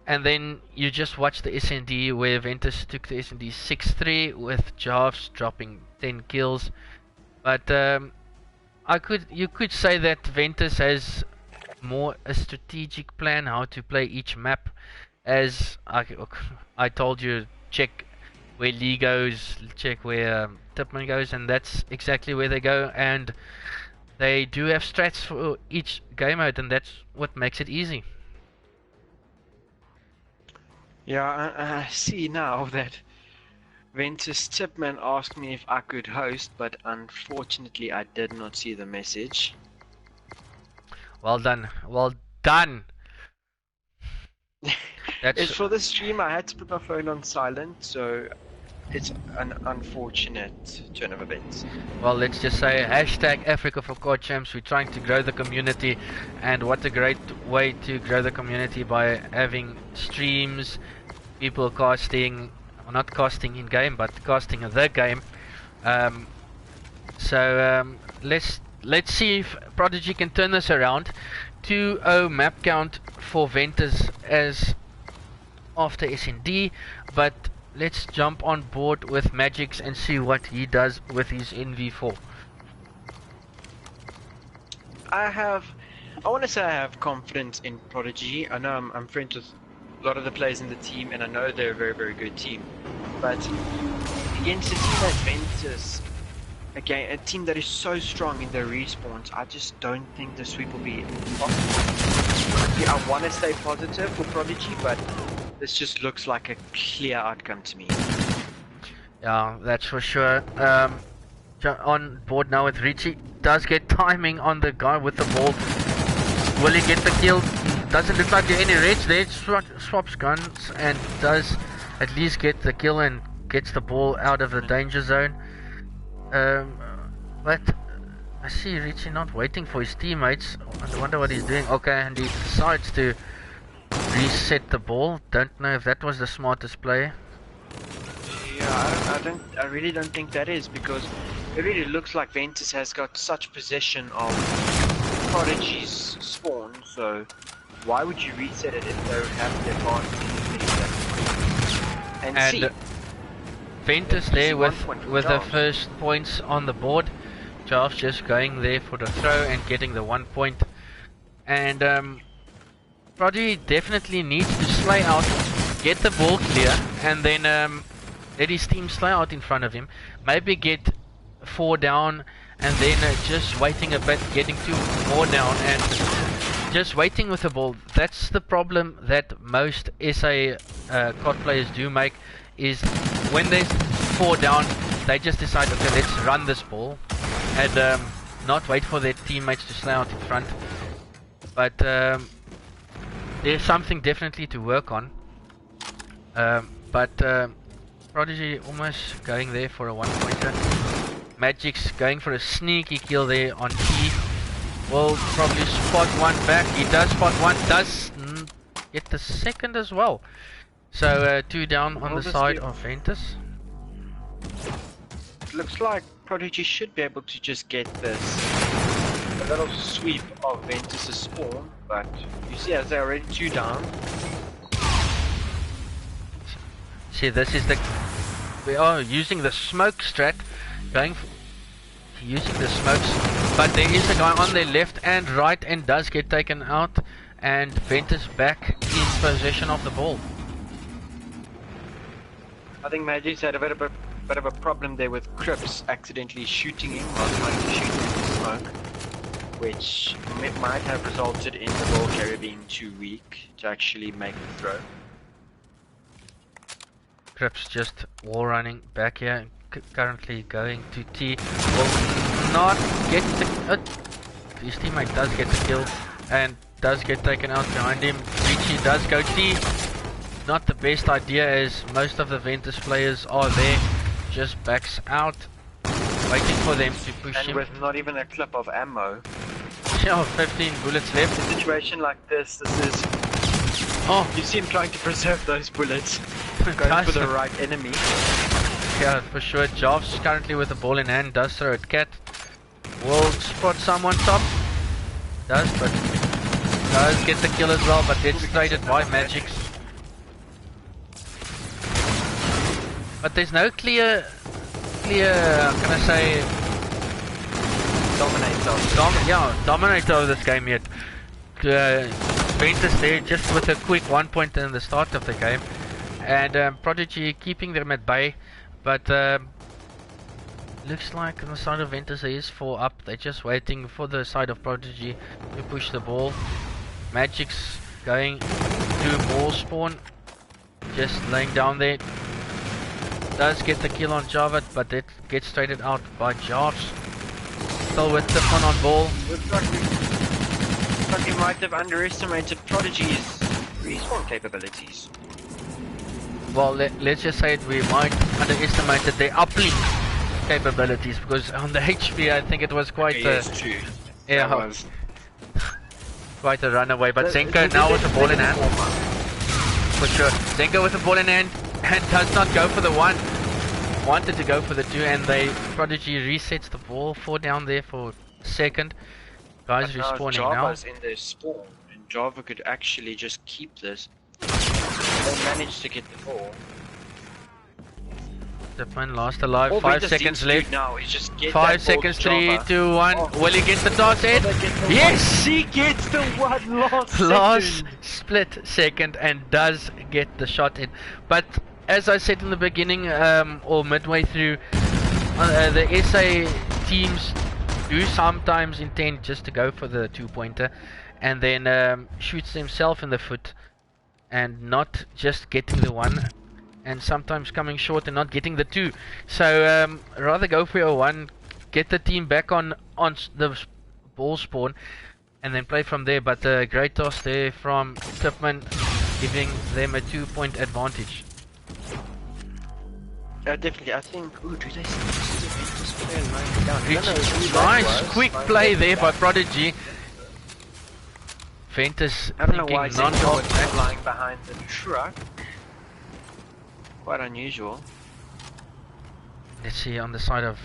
And then you just watch the SND where Ventus took the SND 6-3 with Joffs dropping 10 kills. But you could say that Ventus has more a strategic plan how to play each map. As I told you, check where Lee goes, check where Tipman goes, and that's exactly where they go. And they do have strats for each game mode, and that's what makes it easy. Yeah, I see now that Ventus Tipman asked me if I could host, but unfortunately I did not see the message. Well done, well done. It's for the stream. I had to put my phone on silent, so it's an unfortunate turn of events. Well, let's just say hashtag Africa for COD Champs. We're trying to grow the community, and what a great way to grow the community by having streams, people casting, well, not casting in game, but casting the game. Let's see if Prodigy can turn this around. 2-0 map count for Ventus as after SND, but let's jump on board with Magix and see what he does with his NV4. I want to say I have confidence in Prodigy. I know I'm friends with a lot of the players in the team, and I know they're a very, very good team. But against a team like Ventus, again, a team that is so strong in their respawns, I just don't think the sweep will be possible. Yeah, I want to stay positive for Prodigy, but this just looks like a clear outcome to me. Yeah, that's for sure. On board now with Richie. Does get timing on the guy with the ball. Will he get the kill? Doesn't look like there any reds there. Swaps guns and does at least get the kill and gets the ball out of the danger zone. But I see Richie not waiting for his teammates. I wonder what he's doing. Okay, and he decides to reset the ball. Don't know if that was the smartest play. Yeah, I really don't think that is, because it really looks like Ventus has got such possession of Prodigy's spawn, so why would you reset it if they don't have the advantage? And see, Ventus there with the first points on the board. Jarves just going there for the throw and getting the 1 point. And Prodigy definitely needs to slay out, get the ball clear, and then let his team slay out in front of him. Maybe get 4 down, and then just waiting a bit, getting 2 more down, and just waiting with the ball. That's the problem that most SA COD players do make, is when there's 4 down, they just decide, okay, let's run this ball, and not wait for their teammates to slay out in front. But there's something definitely to work on. But Prodigy almost going there for a 1-pointer. Magic's going for a sneaky kill there on T. Will probably spot one back. He does spot one, does get the second as well. So 2 down on the side of Ventus. It looks like Prodigy should be able to just get this a little sweep of Ventus' spawn, but you see as they're already 2 down. See, this is the... We are using the smoke strat, going for, using the smokes, but there is a guy on their left and right and does get taken out, and Ventus back in possession of the ball. I think Magic's had a bit of a problem there with Crips accidentally shooting him while trying to shoot him in the smoke, which might have resulted in the ball carrier being too weak to actually make the throw. Crips just wall running back here, currently going to T. Will not get the... his teammate does get the kill and does get taken out behind him. Richie does go T. Not the best idea, as most of the Ventus players are there. Just backs out, waiting for them to push him. And with not even a clip of ammo. Yeah, 15 bullets left. In a situation like this is... Oh, You see him trying to preserve those bullets. Going for the right enemy. yeah, for sure. Jobs currently with the ball in hand, does throw at Cat. Will spot someone top. Does, but does get the kill as well, but gets traded by Magix. But there's no clear, how can I say, dominator of this game yet. Ventus there just with a quick 1 point in the start of the game, and Prodigy keeping them at bay, but looks like on the side of Ventus there is 4 up. They're just waiting for the side of Prodigy to push the ball. Magic's going to ball spawn, just laying down there. Does get the kill on Java, but it gets traded out by Jarves. Still with the fun on ball. Looks like he might have underestimated Prodigy's respawn capabilities. Well, let's just say it, we might underestimated their uplink capabilities, because on the HP I think it was quite quite a runaway. But Zenko now with the ball in hand. For sure. Zenko with the ball in hand and does not go for the 1. Wanted to go for the 2, and Prodigy resets the ball 4 down there for a second. Guys respawning Java's now. in their spawn, and Java could actually just keep this. They managed to get the ball. Tipman last alive, All 5 Ventus seconds needs to do left. now is just get 5 that ball seconds, to 3, Java. 2, 1. Oh. Will he get the toss in? Yes! He gets the 1 last Last second. split second, and does get the shot in. But as I said in the beginning, or midway through, the SA teams do sometimes intend just to go for the 2-pointer and then shoots themselves in the foot and not just getting the 1, and sometimes coming short and not getting the 2. So rather go for your 1, get the team back on the ball spawn, and then play from there. But great toss there from Tipman, giving them a 2-point advantage. Definitely, I think. Ooh, do they see the Ventus player lying down? I don't know who that Nice was. quick play there by Prodigy. Ventus I don't know thinking why Zenko non-stop was lying behind the truck. Quite unusual. Let's see on the side of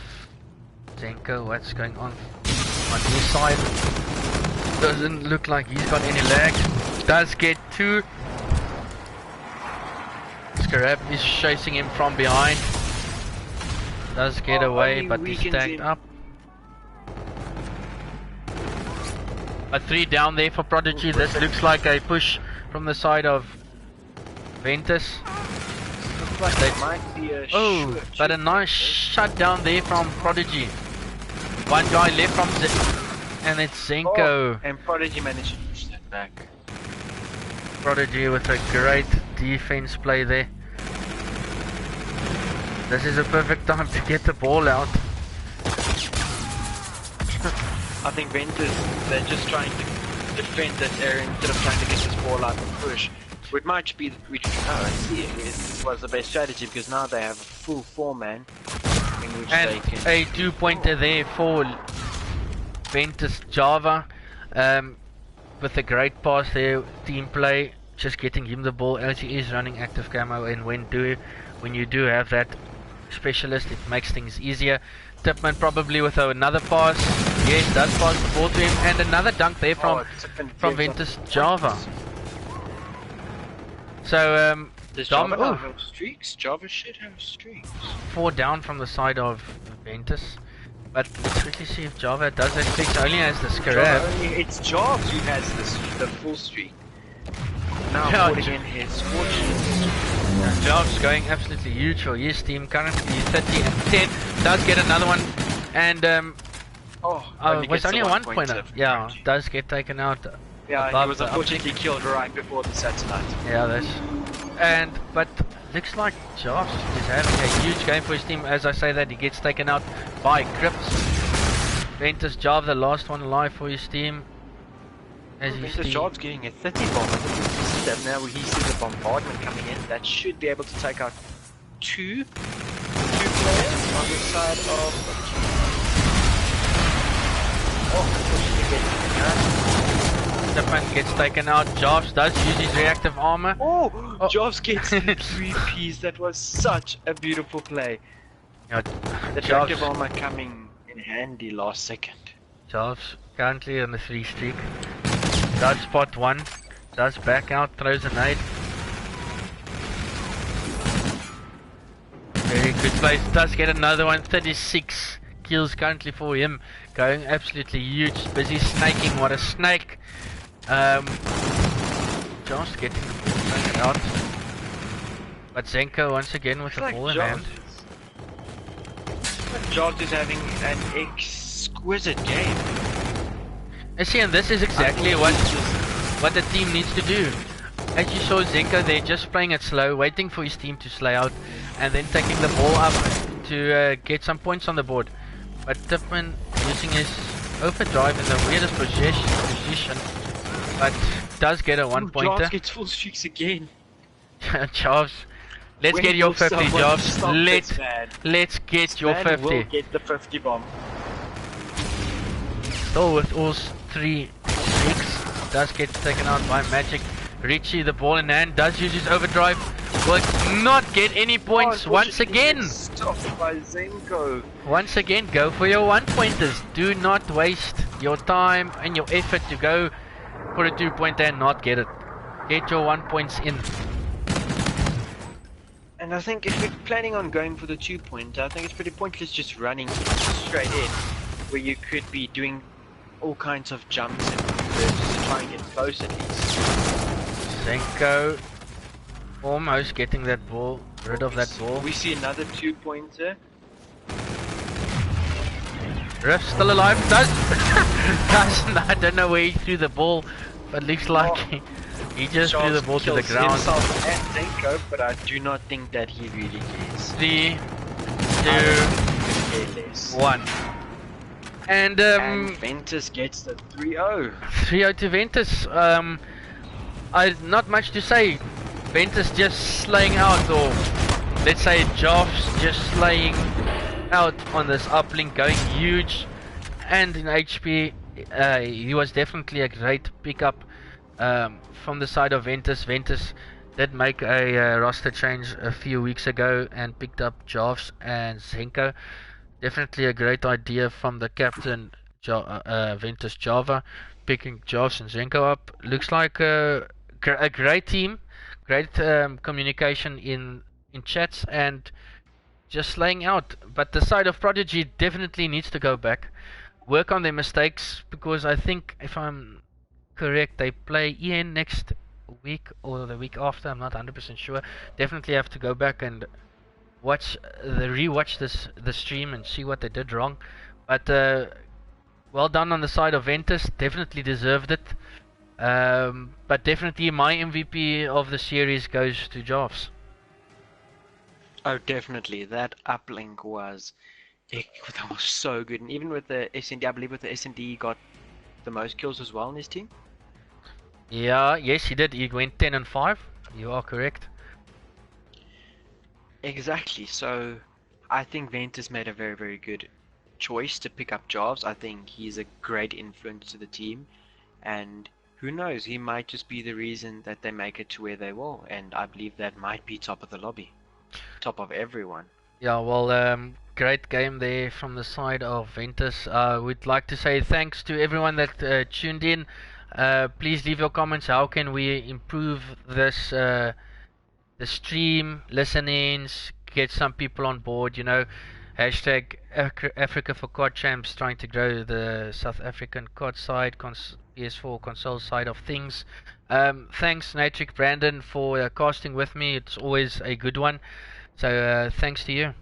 Zenko what's going on his side. Doesn't look like he's got any lag. Does get 2. Scarab is chasing him from behind. Does get away, but he's stacked up. A 3 down there for Prodigy. This looks like a push from the side of Ventus. Looks like there might be a but a nice shut down there from Prodigy. 1 guy left from and it's Zenko. And Prodigy managed to push that back. Prodigy with a great defense play there. This is a perfect time to get the ball out. I think Ventus, they're just trying to defend this area instead of trying to get this ball out and push. It might be, I see it was the best strategy, because now they have a full 4-man. And a 2-pointer there for Ventus Java. With a great pass there, team play, just getting him the ball as he is running active camo, and when you do have that specialist, it makes things easier. Tipman probably with another pass. Yes, does pass the ball to him, and another dunk there from Ventus Java. So does Java have streaks? Java should have streaks. 4 down from the side of Ventus. But let's quickly see if Java does have streaks. Only has the Scarab. It's Jobs who has the full streak. Now putting in his fortunes. Jobs going absolutely huge for his team. Currently 30 and 10. Does get another one. And was only a 1-pointer. Yeah, does get taken out. Yeah, he was unfortunately killed right before the satellite. Yeah, but looks like Jobs is having a huge game for his team. As I say that, he gets taken out by Crips. Ventus Java, the last one alive for his team. Ventus Job's getting a 30 bomb. Now he sees a bombardment coming in. That should be able to take out two players on the side of... Tipman gets taken out. Jarvis does use his reactive armor. Oh, Jarvis gets the 3 Ps. That was such a beautiful play. Yeah, The reactive armor coming in handy last second. Jarvis currently on the 3 streak. Does spot one. Does back out, throws a nade. Very good place. Does get another one. 36 kills currently for him. Going absolutely huge. Busy snaking. What a snake. Just getting the ball taken out. But Zenko once again with the ball in hand. Jarvis is having an exquisite game. You see, and this is exactly what the team needs to do. As you saw Zenko there, just playing it slow, waiting for his team to slay out, and then taking the ball up to get some points on the board. But Tipman using his overdrive in the weirdest position, but does get a 1-pointer. Jarvis gets full streaks again. Jarvis, let's get your 50, Jarvis. Let's get your 50. Will get the 50 bomb. Still with all 3 streaks. Does get taken out by Magic. Richie, the ball in hand, does use his overdrive. Will not get any points once again. Stopped by Zenko. Once again, go for your 1-pointers. Do not waste your time and your effort to go for a 2-pointer and not get it. Get your 1 points in. And I think if you're planning on going for the 2-pointer, I think it's pretty pointless just running straight in, where you could be doing all kinds of jumps and just to try and get close at least. Zenko almost getting that ball, rid of that ball. We see another 2-pointer. Riff still alive, does I don't know where he threw the ball, but looks like he just threw the ball to the ground. Himself and Zenko, but I do not think that he really cares. 3, 2, 1. And Ventus gets the 3-0. 3-0 to Ventus. Not much to say. Ventus just slaying out, or let's say Jarvis just slaying out on this uplink, going huge. And in HP, he was definitely a great pickup from the side of Ventus. Ventus did make a roster change a few weeks ago and picked up Jarvis and Zenko. Definitely a great idea from the captain, Ventus Java, picking Jarvis and Zenko up. Looks like a great team, great communication in chats, and just slaying out. But the side of Prodigy definitely needs to go back, work on their mistakes, because I think, if I'm correct, they play EN next week or the week after. I'm not 100% sure. Definitely have to go back and rewatch the stream and see what they did wrong. But well done on the side of Ventus, definitely deserved it. But definitely my MVP of the series goes to Jarvis. Oh, definitely. That uplink was so good. And even with the SND, I believe with the SND he got the most kills as well in his team. Yeah, yes he did. He went 10 and 5. You are correct. Exactly. So I think Ventus made a very, very good choice to pick up Jarvis. I think he's a great influence to the team, and who knows, he might just be the reason that they make it to where they will, and I believe that might be top of the lobby, top of everyone. Yeah, well, great game there from the side of Ventus. We'd like to say thanks to everyone that tuned in. Please leave your comments. How can we improve this the stream, listen-ins, get some people on board, you know. Hashtag Africa for COD Champs, trying to grow the South African COD side, PS4 console side of things. Thanks Natric Brandon for casting with me. It's always a good one. So thanks to you.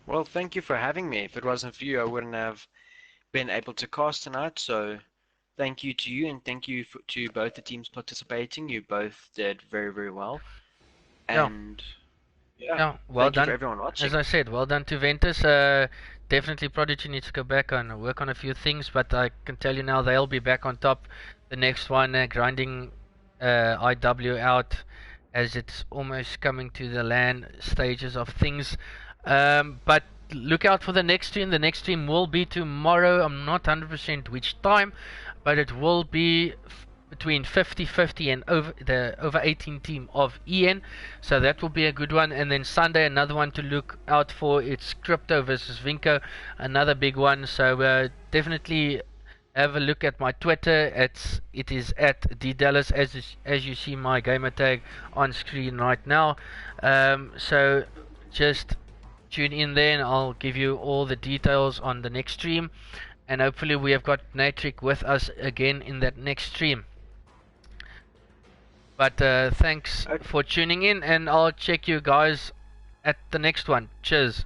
Well, thank you for having me. If it wasn't for you, I wouldn't have been able to cast tonight. So thank you to you, and thank you to both the teams participating. You both did very, very well. And yeah, well done for everyone watching. As I said, well done to Ventus. Definitely Prodigy needs to go back and work on a few things, but I can tell you now they'll be back on top. The next one, grinding IW out as it's almost coming to the LAN stages of things. But look out for the next stream. The next stream will be tomorrow. I'm not 100% which time, but it will be between 50-50 and over 18 team of EN, so that will be a good one. And then Sunday, another one to look out for. It's Crypto versus Vinco, another big one. So definitely have a look at my Twitter. It is at ddallas, as you see my gamer tag on screen right now. So just tune in there and I'll give you all the details on the next stream, and hopefully we have got Natric with us again in that next stream. But thanks for tuning in, and I'll check you guys at the next one. Cheers.